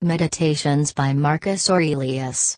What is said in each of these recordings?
Meditations by Marcus Aurelius.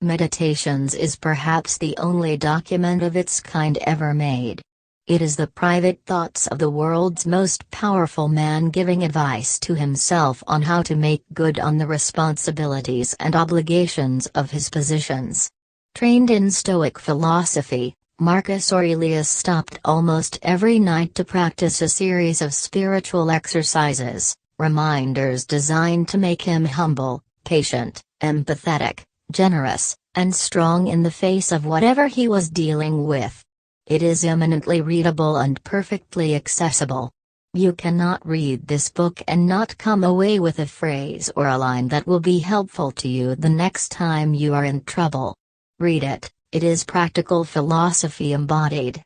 Meditations is perhaps the only document of its kind ever made. It is the private thoughts of the world's most powerful man giving advice to himself on how to make good on the responsibilities and obligations of his positions. Trained in Stoic philosophy, Marcus Aurelius stopped almost every night to practice a series of spiritual exercises, reminders designed to make him humble, patient, empathetic, generous, and strong in the face of whatever he was dealing with. It is eminently readable and perfectly accessible. You cannot read this book and not come away with a phrase or a line that will be helpful to you the next time you are in trouble. Read it, it is practical philosophy embodied.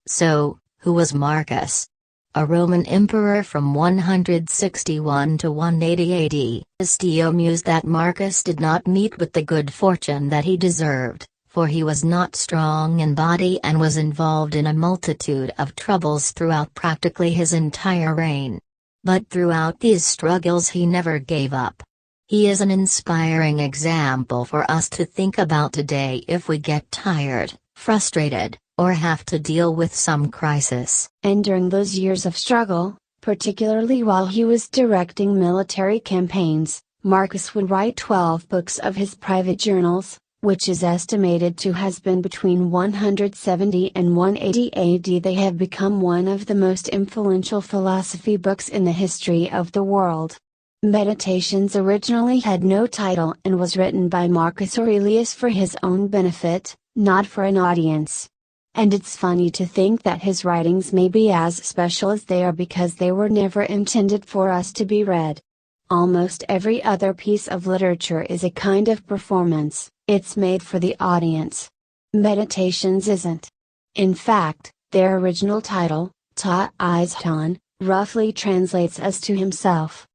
So, who was Marcus? A Roman emperor from 161 to 180 AD. Stio mused that Marcus did not meet with the good fortune that he deserved, for he was not strong in body and was involved in a multitude of troubles throughout practically his entire reign. But throughout these struggles he never gave up. He is an inspiring example for us to think about today if we get tired, frustrated, or have to deal with some crisis. And during those years of struggle, particularly while he was directing military campaigns, Marcus would write 12 books of his private journals, which is estimated to have been between 170 and 180 AD. They have become one of the most influential philosophy books in the history of the world. Meditations originally had no title and was written by Marcus Aurelius for his own benefit, not for an audience. And it's funny to think that his writings may be as special as they are because they were never intended for us to be read. Almost every other piece of literature is a kind of performance, it's made for the audience. Meditations isn't. In fact, their original title, Ta Eiston, roughly translates as to himself.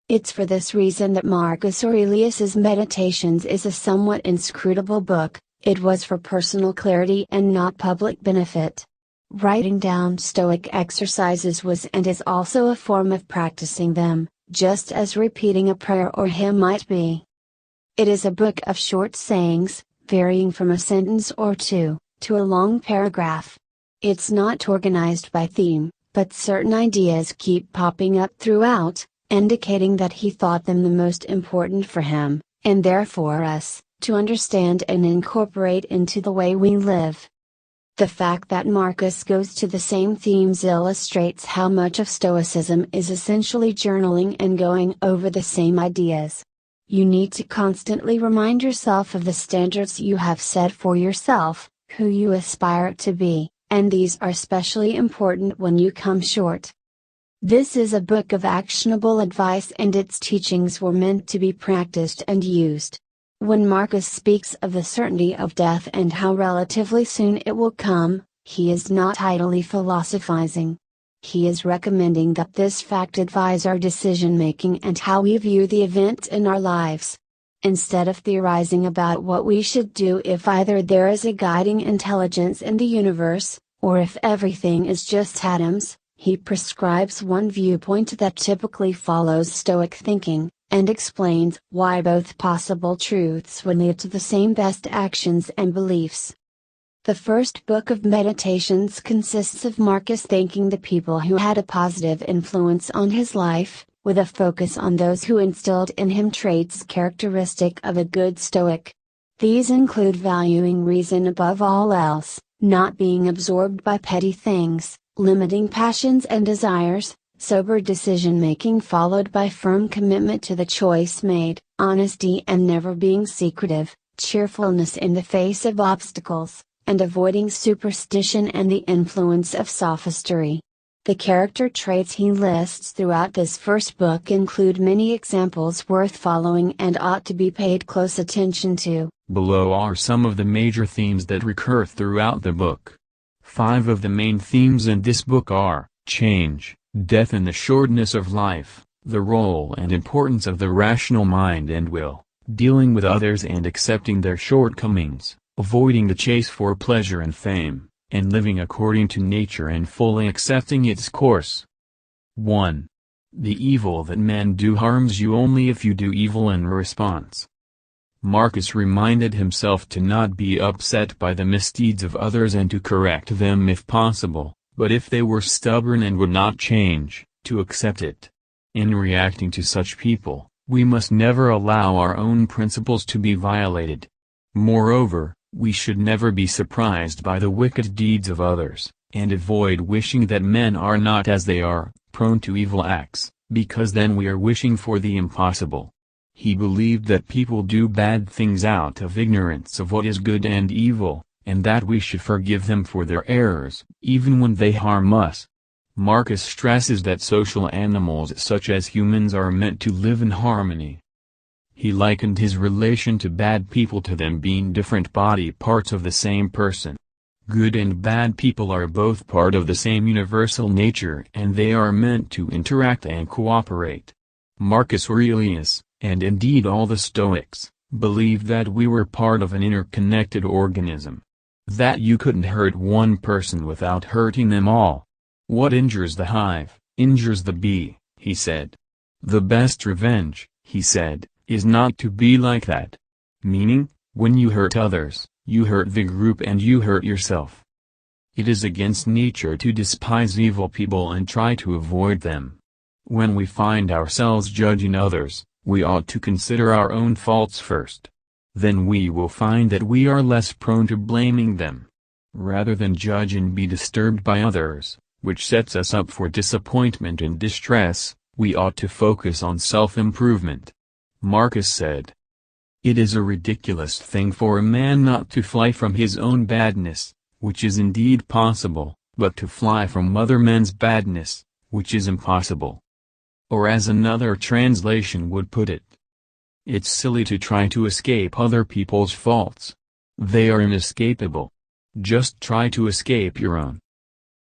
It's for this reason that Marcus Aurelius's Meditations is a somewhat inscrutable book. It was for personal clarity and not public benefit. Writing down Stoic exercises was and is also a form of practicing them, just as repeating a prayer or hymn might be. It is a book of short sayings, varying from a sentence or two, to a long paragraph. It's not organized by theme, but certain ideas keep popping up throughout, indicating that he thought them the most important for him, and therefore us, to understand and incorporate into the way we live. The fact that Marcus goes to the same themes illustrates how much of Stoicism is essentially journaling and going over the same ideas. You need to constantly remind yourself of the standards you have set for yourself, who you aspire to be, and these are especially important when you come short. This is a book of actionable advice and its teachings were meant to be practiced and used. When Marcus speaks of the certainty of death and how relatively soon it will come, he is not idly philosophizing. He is recommending that this fact advise our decision-making and how we view the events in our lives. Instead of theorizing about what we should do if either there is a guiding intelligence in the universe, or if everything is just atoms, he prescribes one viewpoint that typically follows Stoic thinking, and explains why both possible truths would lead to the same best actions and beliefs. The first book of Meditations consists of Marcus thanking the people who had a positive influence on his life, with a focus on those who instilled in him traits characteristic of a good Stoic. These include valuing reason above all else, not being absorbed by petty things, limiting passions and desires, sober decision-making followed by firm commitment to the choice made, honesty and never being secretive, cheerfulness in the face of obstacles, and avoiding superstition and the influence of sophistry. The character traits he lists throughout this first book include many examples worth following and ought to be paid close attention to. Below are some of the major themes that recur throughout the book. 5 of the main themes in this book are, change, death and the shortness of life, the role and importance of the rational mind and will, dealing with others and accepting their shortcomings, avoiding the chase for pleasure and fame, and living according to nature and fully accepting its course. 1. The evil that men do harms you only if you do evil in response. Marcus reminded himself to not be upset by the misdeeds of others and to correct them if possible, but if they were stubborn and would not change, to accept it. In reacting to such people, we must never allow our own principles to be violated. Moreover, we should never be surprised by the wicked deeds of others, and avoid wishing that men are not as they are, prone to evil acts, because then we are wishing for the impossible. He believed that people do bad things out of ignorance of what is good and evil, and that we should forgive them for their errors, even when they harm us. Marcus stresses that social animals such as humans are meant to live in harmony. He likened his relation to bad people to them being different body parts of the same person. Good and bad people are both part of the same universal nature and they are meant to interact and cooperate. Marcus Aurelius, and indeed all the Stoics, believed that we were part of an interconnected organism. That you couldn't hurt one person without hurting them all. What injures the hive, injures the bee, he said. The best revenge, he said, is not to be like that. Meaning, when you hurt others, you hurt the group and you hurt yourself. It is against nature to despise evil people and try to avoid them. When we find ourselves judging others, we ought to consider our own faults first. Then we will find that we are less prone to blaming them. Rather than judge and be disturbed by others, which sets us up for disappointment and distress, we ought to focus on self-improvement. Marcus said, "It is a ridiculous thing for a man not to fly from his own badness, which is indeed possible, but to fly from other men's badness, which is impossible." Or as another translation would put it, "It's silly to try to escape other people's faults. They are inescapable. Just try to escape your own."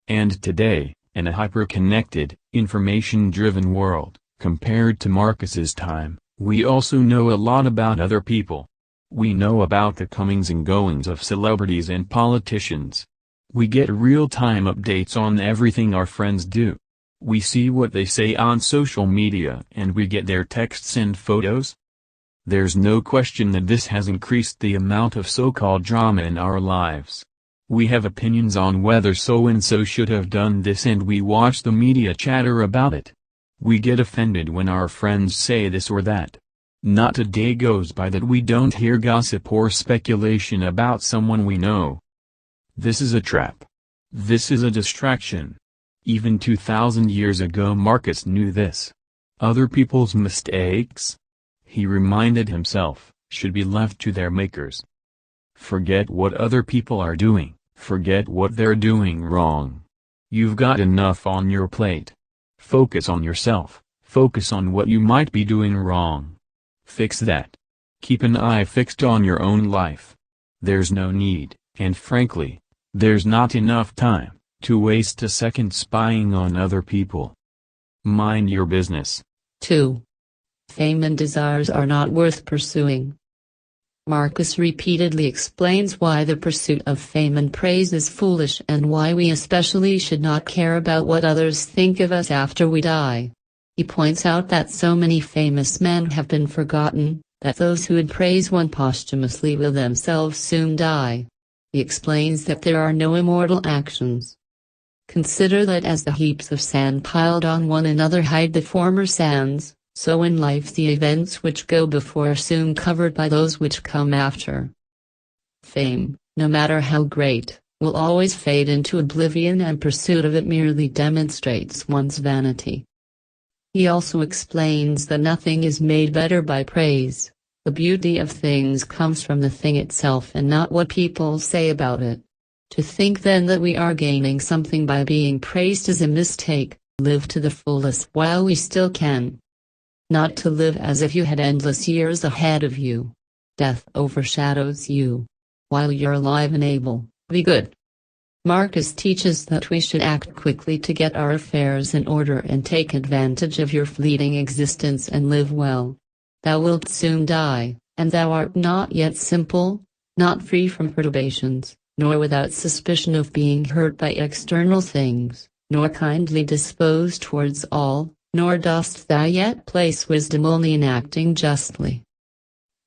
And today, in a hyper-connected, information-driven world, compared to Marcus's time, we also know a lot about other people. We know about the comings and goings of celebrities and politicians. We get real-time updates on everything our friends do. We see what they say on social media and we get their texts and photos. There's no question that this has increased the amount of so-called drama in our lives. We have opinions on whether so-and-so should have done this and we watch the media chatter about it. We get offended when our friends say this or that. Not a day goes by that we don't hear gossip or speculation about someone we know. This is a trap. This is a distraction. Even 2,000 years ago Marcus knew this. Other people's mistakes, he reminded himself, should be left to their makers. Forget what other people are doing, forget what they're doing wrong. You've got enough on your plate. Focus on yourself, focus on what you might be doing wrong. Fix that. Keep an eye fixed on your own life. There's no need, and frankly, there's not enough time to waste a second spying on other people. Mind your business. 2. Fame and desires are not worth pursuing. Marcus repeatedly explains why the pursuit of fame and praise is foolish and why we especially should not care about what others think of us after we die. He points out that so many famous men have been forgotten, that those who would praise one posthumously will themselves soon die. He explains that there are no immortal actions. Consider that as the heaps of sand piled on one another hide the former sands, so in life the events which go before are soon covered by those which come after. Fame, no matter how great, will always fade into oblivion and pursuit of it merely demonstrates one's vanity. He also explains that nothing is made better by praise. The beauty of things comes from the thing itself and not what people say about it. To think then that we are gaining something by being praised is a mistake. Live to the fullest while we still can. Not to live as if you had endless years ahead of you. Death overshadows you. While you're alive and able, be good. Marcus teaches that we should act quickly to get our affairs in order and take advantage of your fleeting existence and live well. Thou wilt soon die, and thou art not yet simple, not free from perturbations, nor without suspicion of being hurt by external things, nor kindly disposed towards all, nor dost thou yet place wisdom only in acting justly.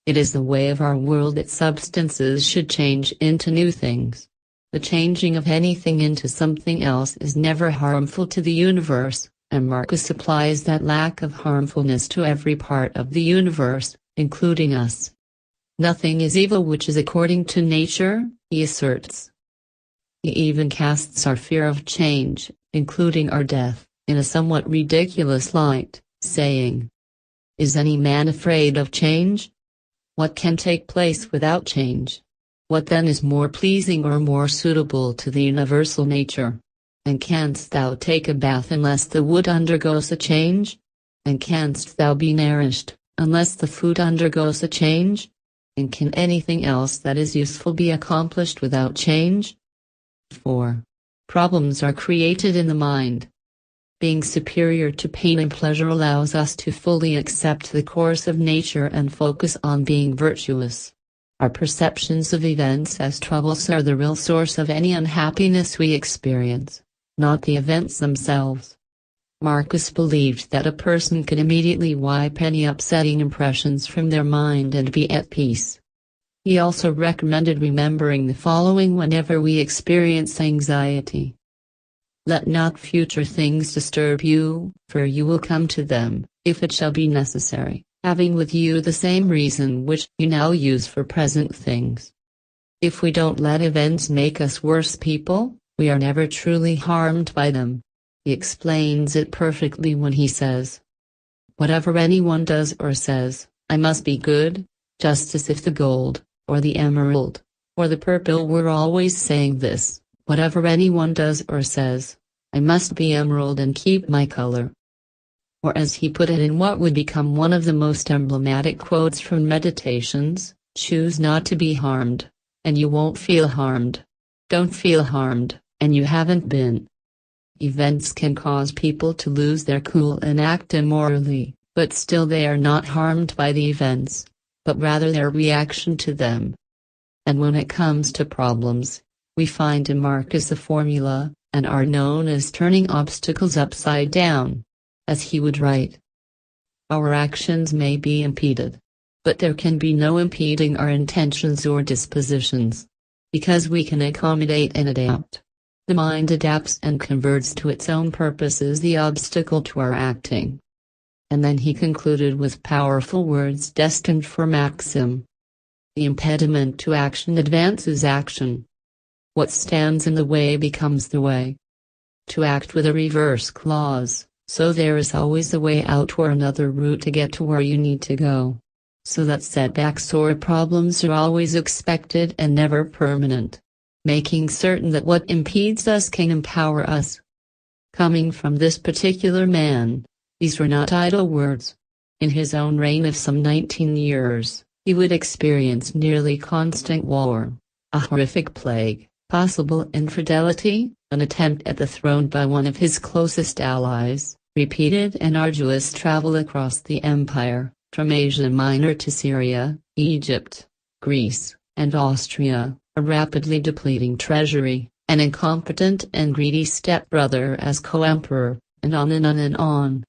It is the way of our world that substances should change into new things. The changing of anything into something else is never harmful to the universe, and Marcus applies that lack of harmfulness to every part of the universe, including us. Nothing is evil which is according to nature, he asserts. He even casts our fear of change, including our death, in a somewhat ridiculous light, saying, "Is any man afraid of change? What can take place without change? What then is more pleasing or more suitable to the universal nature? And canst thou take a bath unless the wood undergoes a change? And canst thou be nourished, unless the food undergoes a change? And can anything else that is useful be accomplished without change?" 4. Problems are created in the mind. Being superior to pain and pleasure allows us to fully accept the course of nature and focus on being virtuous. Our perceptions of events as troubles are the real source of any unhappiness we experience, not the events themselves. Marcus believed that a person could immediately wipe any upsetting impressions from their mind and be at peace. He also recommended remembering the following whenever we experience anxiety. "Let not future things disturb you, for you will come to them, if it shall be necessary, having with you the same reason which you now use for present things." If we don't let events make us worse people, we are never truly harmed by them. He explains it perfectly when he says, "Whatever anyone does or says, I must be good, just as if the gold, or the emerald, or the purple were always saying this, whatever anyone does or says, I must be emerald and keep my color." Or as he put it in what would become one of the most emblematic quotes from Meditations, "Choose not to be harmed, and you won't feel harmed. Don't feel harmed, and you haven't been." Events can cause people to lose their cool and act immorally, but still they are not harmed by the events, but rather their reaction to them. And when it comes to problems, we find in Marcus a formula, and are known as turning obstacles upside down. As he would write, "Our actions may be impeded, but there can be no impeding our intentions or dispositions. Because we can accommodate and adapt. The mind adapts and converts to its own purposes the obstacle to our acting." And then he concluded with powerful words destined for Maxim. "The impediment to action advances action. What stands in the way becomes the way." To act with a reverse clause, so there is always a way out or another route to get to where you need to go. So that setbacks or problems are always expected and never permanent. Making certain that what impedes us can empower us. Coming from this particular man, these were not idle words. In his own reign of some 19 years, he would experience nearly constant war, a horrific plague, possible infidelity, an attempt at the throne by one of his closest allies, repeated and arduous travel across the empire, from Asia Minor to Syria, Egypt, Greece, and Austria, a rapidly depleting treasury, an incompetent and greedy stepbrother as co-emperor, and on and on and on.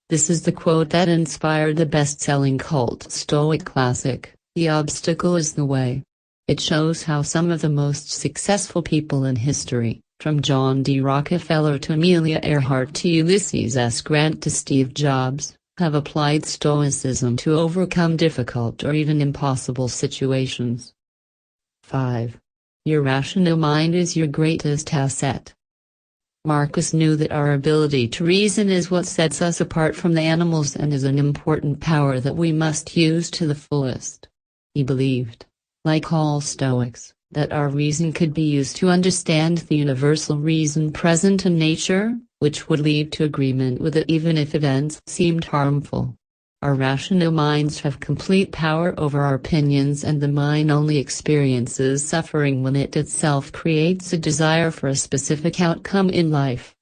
This is the quote that inspired the best-selling cult Stoic classic, "The obstacle is the way." It shows how some of the most successful people in history, from John D. Rockefeller to Amelia Earhart to Ulysses S. Grant to Steve Jobs, have applied Stoicism to overcome difficult or even impossible situations. 5. Your rational mind is your greatest asset. Marcus knew that our ability to reason is what sets us apart from the animals and is an important power that we must use to the fullest. He believed, like all Stoics, that our reason could be used to understand the universal reason present in nature, which would lead to agreement with it even if events seemed harmful. Our rational minds have complete power over our opinions, and the mind only experiences suffering when it itself creates a desire for a specific outcome in life.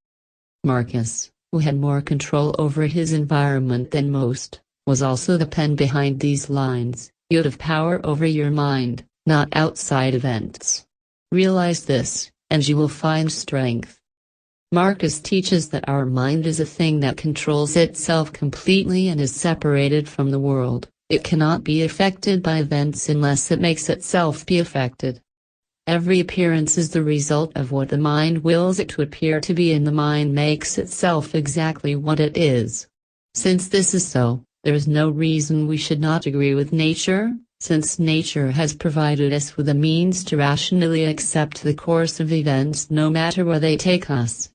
Marcus, who had more control over his environment than most, was also the pen behind these lines. You have power over your mind, not outside events. Realize this, and you will find strength. Marcus teaches that our mind is a thing that controls itself completely and is separated from the world. It cannot be affected by events unless it makes itself be affected. Every appearance is the result of what the mind wills it to appear to be, and the mind makes itself exactly what it is. Since this is so, there is no reason we should not agree with nature, since nature has provided us with a means to rationally accept the course of events no matter where they take us.